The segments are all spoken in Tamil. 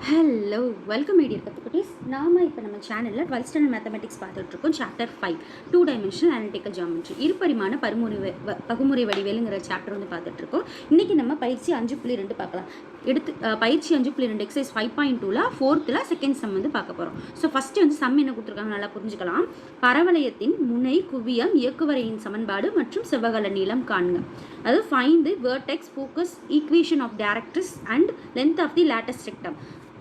Hello welcome media கத்துக்குட்டீஸ். நாம இப்போ நம்ம சேனலில் 12th ஸ்டாண்டர்ட் மேத்தமெட்டிக்ஸ் பார்த்துட்ருக்கோம். சாப்டர் 5 2 டைமென்ஷனல் அனலிட்டிக்கல் ஜியாமெட்ரி இருபரிமாண பகுமுறை வடிவேலுங்கிற சாப்டர் வந்து பார்த்துட்ருக்கோம். இன்றைக்கி நம்ம பயிற்சி 5.2 பார்க்கலாம். பயிற்சி 5.2 எக்ஸசைஸ் 5.2ல 4th செகண்ட் சம் வந்து பார்க்க போகிறோம். ஸோ ஃபஸ்ட்டு வந்து சம் என்ன கொடுத்துருக்காங்க நல்லா புரிஞ்சுக்கலாம். பரவளையத்தின் முனை குவியம் இயக்குவரையின் சமன்பாடு மற்றும் செவ்வகல நீளம் காண்க. அதாவது find the vertex focus equation of directrix and length of the latus rectum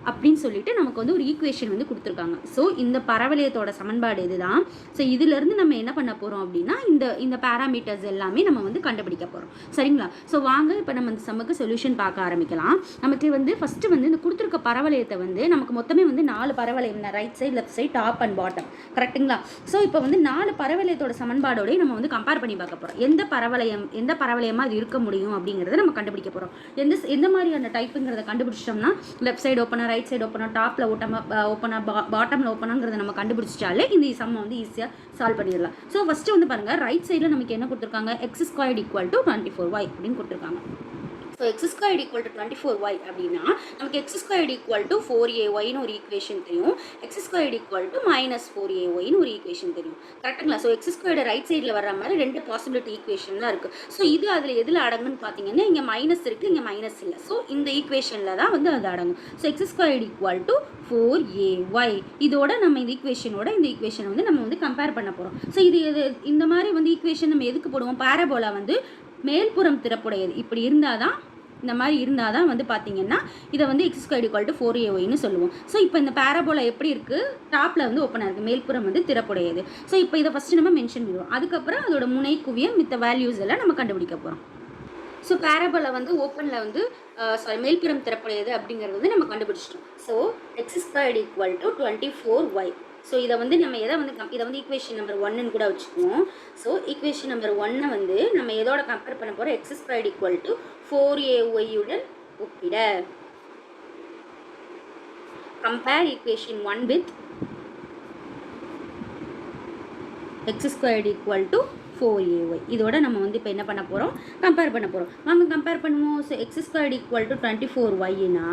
அப்படின்னு சொல்லிட்டு நமக்கு வந்து ஒரு ஈக்குவேஷன் வந்து கொடுத்துருக்காங்க. ஸோ இந்த பரவளையத்தோட சமன்பாடு இதுதான். ஸோ இதிலிருந்து நம்ம என்ன பண்ண போகிறோம் அப்படின்னா இந்த பேராமீட்டர்ஸ் எல்லாமே நம்ம வந்து கண்டுபிடிக்க போகிறோம். சரிங்களா? ஸோ வாங்க இப்போ நம்ம இந்த சம்முக்கு சொல்யூஷன் பார்க்க ஆரம்பிக்கலாம். நமக்கு வந்து ஃபஸ்ட்டு வந்து இந்த கொடுத்துருக்க பரவளையத்தை வந்து நமக்கு மொத்தமே வந்து 4 பரவளையம், right side left side top and bottom, கரெக்டுங்களா? ஸோ இப்போ வந்து 4 பரவளையத்தோட சமன்பாடோடய நம்ம வந்து கம்பேர் பண்ணி பார்க்க போகிறோம். எந்த பரவளையமாக அது இருக்க முடியும் அப்படிங்கிறத நம்ம கண்டுபிடிக்க போகிறோம். எந்த மாதிரியான டைப்புங்கிறத கண்டுபிடிச்சிட்டோம்னா லெஃப்ட் சைடு ஓப்பனாக, ரைட் சைடு ஓப்பனா, டாப்பில் ஓப்பனா, பாட்டமில் ஓப்பனாங்கிறத நம்ம கண்டுபிடிச்சிட்டாலே இந்த சம்மை வந்து ஈஸியாக சால்வ் பண்ணிடலாம். ஸோ ஃபஸ்ட்டு வந்து பாருங்கள், ரைட் சைடில் நமக்கு என்ன கொடுத்துருக்காங்க, x² = 24y அப்படின்னு கொடுத்துருக்காங்க. ஸோ x² = 24y அப்படின்னா நமக்கு x² = 4ay ஒரு ஈக்குவேஷன் தெரியும், x² = -4ay ஒரு ஈக்குவேஷன் தெரியும். கரெக்டுங்களா? ஸோ x² ரைட் சைடில் வர்ற மாதிரி 2 பாசிபிலிட்டி ஈக்குவேஷன் தான் இருக்குது. ஸோ இது அதில் எதில் அடங்குன்னு பார்த்தீங்கன்னா இங்கே மைனஸ் இருக்குது, இங்கே மைனஸ் இல்லை. ஸோ இந்த ஈக்குவேஷனில் தான் வந்து அது அடங்கும். ஸோ x² = 4ay இதோட நம்ம இந்த ஈக்குவேஷனை வந்து நம்ம வந்து கம்பேர் பண்ண போகிறோம். ஸோ இந்த மாதிரி வந்து ஈக்குவேஷன் நம்ம எதுக்கு போடுவோம், பாராபோலா வந்து மேல்புறம் திறப்புடையது இப்படி இருந்தால் தான், இந்த மாதிரி இருந்தால் தான் வந்து பார்த்தீங்கன்னா இதை வந்து x² = 4ay சொல்லுவோம். ஸோ இப்போ இந்த பாராபோலா எப்படி இருக்குது, டாப்பில் வந்து ஓப்பனாக இருக்குது, மேல்புறம் வந்து திறப்புடையது. ஸோ இப்போ இதை ஃபஸ்ட்டு நம்ம மென்ஷன் பண்ணுவோம். அதுக்கப்புறம் அதோட முனை குவியம் மித்த வேல்யூஸ் எல்லாம் நம்ம கண்டுபிடிக்க போகிறோம். ஸோ பாராபோலா வந்து ஓப்பனில் வந்து மேல்புறம் திறப்புடையது அப்படிங்கிறது வந்து நம்ம கண்டுபிடிச்சிட்டோம். So x² = 24y. ஸோ இதை வந்து நம்ம இதை வந்து ஈக்குவேஷன் நம்பர் 1ன்னு கூட வச்சுக்குவோம். ஸோ ஈக்குவேஷன் நம்பர் 1 வந்து நம்ம எதோட கம்பேர் பண்ண போகிறோம், x² = 4ay உடன் ஒப்பிட. Compare equation 1 with x² = 4ay. இதோட நம்ம வந்து இப்போ என்ன பண்ண போகிறோம், கம்பேர் பண்ண போகிறோம். நம்ம கம்பேர் பண்ணுவோம். ஸோ x² = 24yனா,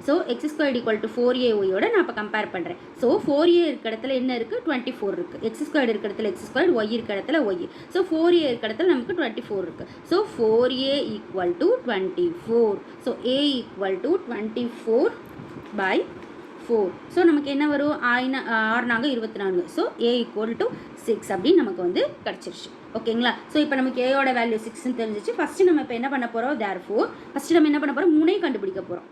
ஸோ x² = 4ayயோட நான் இப்போ கம்பேர் பண்ணுறேன். ஸோ 4a இருக்க இடத்துல என்ன இருக்குது, 24 இருக்குது. x² இருக்க இடத்துல x², y இருக்க இடத்துல y. ஸோ 4a இருக்க இடத்துல நமக்கு 24 இருக்குது. So 4a = 24. So a = 24/4. So நமக்கு என்ன வரும், 6 நாங்க 24. ஸோ a = 6 அப்படின்னு நமக்கு வந்து கிடச்சிருச்சு. ஓகேங்களா? ஸோ இப்போ நமக்கு ஏயோட வேல்யூ 6ன்னு தெரிஞ்சிச்சு. ஃபஸ்ட்டு நம்ம இப்போ என்ன பண்ண போகிறோம், தேர்ஃபோர் ஃபஸ்ட்டு நம்ம என்ன பண்ண போகிறோம், முனை கண்டுபிடிக்க போகிறோம்.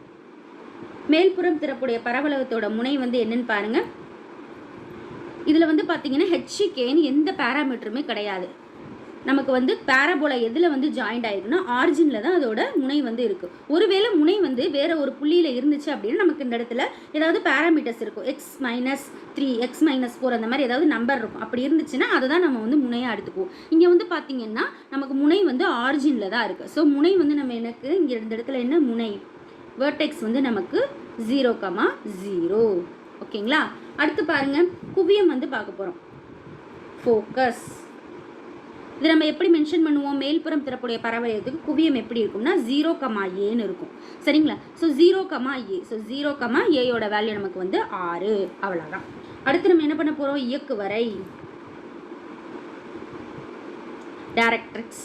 மேல்புறம் திறப்புடைய பரவளையத்தோட முனை வந்து என்னன்னு பாருங்கள். இதில் வந்து பார்த்தீங்கன்னா ஹெச்கேன்னு எந்த பேராமீட்டருமே கிடையாது. நமக்கு வந்து பாராபோலா எதில் வந்து ஜாயிண்ட் ஆகிருக்குன்னா ஆரிஜினில் தான் அதோட முனை வந்து இருக்குது. ஒருவேளை முனை வந்து வேறு ஒரு புள்ளியில் இருந்துச்சு அப்படின்னா நமக்கு இந்த இடத்துல ஏதாவது பேராமீட்டர்ஸ் இருக்கும், x-3 x-4 அந்த மாதிரி ஏதாவது நம்பர் இருக்கும். அப்படி இருந்துச்சுன்னா அதை தான் நம்ம வந்து முனையாக எடுத்துக்குவோம். இங்கே வந்து பார்த்திங்கன்னா நமக்கு முனை வந்து ஆரிஜினில் தான் இருக்குது. ஸோ முனை வந்து நம்ம எனக்கு இங்கே இந்த இடத்துல என்ன முனை, வெர்டெக்ஸ் வந்து நமக்கு 0,0. ஓகேங்களா? அடுத்து பாருங்கள், குவியம் வந்து பார்க்க போகிறோம், ஃபோக்கஸ். இது நம்ம எப்படி மென்ஷன் பண்ணுவோம், மேல்புறம் திறப்புடைய பரவளையத்துக்கு குவியம் எப்படி இருக்கும்னா 0,aன்னு இருக்கும். சரிங்களா? So 0,a. ஸோ 0,aயோட வேல்யூ நமக்கு வந்து 6. அவ்வளோதான். அடுத்து நம்ம என்ன பண்ண போகிறோம், இயக்குவரை, டைரக்ட்ரிக்ஸ்.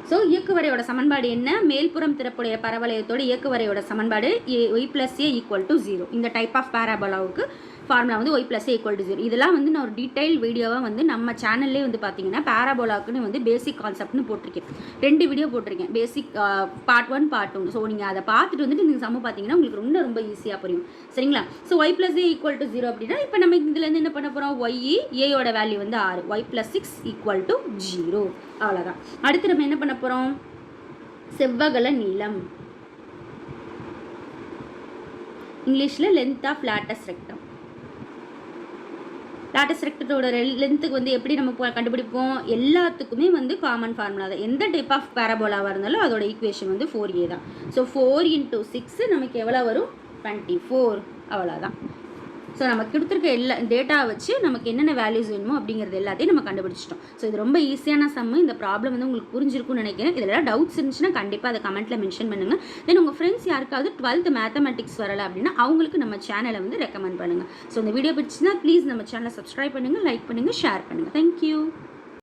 ஸோ இயக்குவரையோட சமன்பாடு என்ன, மேல்புறம் திறப்புடைய பரவளையத்தோட இயக்குவரையோட சமன்பாடு y + a = 0. இந்த டைப் ஆஃப் பாராபோலாவுக்கு ஃபார்முலா வந்து y + a = 0. இதெல்லாம் வந்து நான் ஒரு டீட்டெயில் வீடியோவாக வந்து நம்ம சேனல்லே வந்து பார்த்தீங்கன்னா பாராபோலாவுக்குன்னு வந்து பேசிக் கான்செப்ட்னு போட்டிருக்கேன். 2 வீடியோ போட்டிருக்கேன், பேசிக் பார்ட் 1 பார்ட் 2. ஸோ நீங்கள் அதை பார்த்துட்டு வந்துட்டு நீங்கள் சம்ம பார்த்தீங்கன்னா உங்களுக்கு ரொம்ப ஈஸியாக புரியும். சரிங்களா? ஸோ y + a = 0 அப்படின்னா இப்போ நம்ம இதுலேருந்து என்ன பண்ண போகிறோம், aயோட வேல்யூ வந்து 6, y + 6 = 0. அவ்வளோதான். அடுத்து நம்ம என்ன பண்ண போகிறோம், செவ்வகல நீளம், இங்கிலீஷில் length of latest rectum. Latest ரெக்டத்தோட லென்த்துக்கு வந்து எப்படி நம்ம கண்டுபிடிப்போம், எல்லாத்துக்குமே வந்து காமன் ஃபார்முலா தான். எந்த டைப் ஆஃப் பேராபோலாவாக இருந்தாலும் அதோட ஈக்குவேஷன் வந்து 4a தான். ஸோ 4 × 6 நமக்கு எவ்வளோ வரும், 24. அவ்வளோதான். ஸோ நம்ம கொடுத்துருக்க எல்லா டேட்டா வச்சு நமக்கு என்னென்ன வேல்யூஸ் வேணுமோ அப்படிங்கிறது எல்லாத்தையும் நம்ம கண்டுபிடிச்சிட்டோம். ஸோ இது ரொம்ப ஈஸியான சம்மு. இந்த ப்ராப்ளம் வந்து உங்களுக்கு புரிஞ்சிருக்கும்னு நினைக்கிறேன். இதில் டவுட்ஸ் இருந்துச்சுன்னா கண்டிப்பாக அதை கமெண்ட்டில் மென்ஷன் பண்ணுங்கள். தென் உங்கள் ஃப்ரெண்ட்ஸ் யாருக்காவது 12th மேத்தமெட்டிக்ஸ் வரலை அப்படின்னா அவங்களுக்கு நம்ம சேனலை வந்து ரெக்கமெண்ட் பண்ணுங்கள். ஸோ இந்த வீடியோ பிடிச்சுன்னா ப்ளீஸ் நம்ம சேனலை சப்ஸ்கிரைப் பண்ணுங்கள், லைக் பண்ணுங்கள், ஷேர் பண்ணுங்கள். தேங்க்யூ.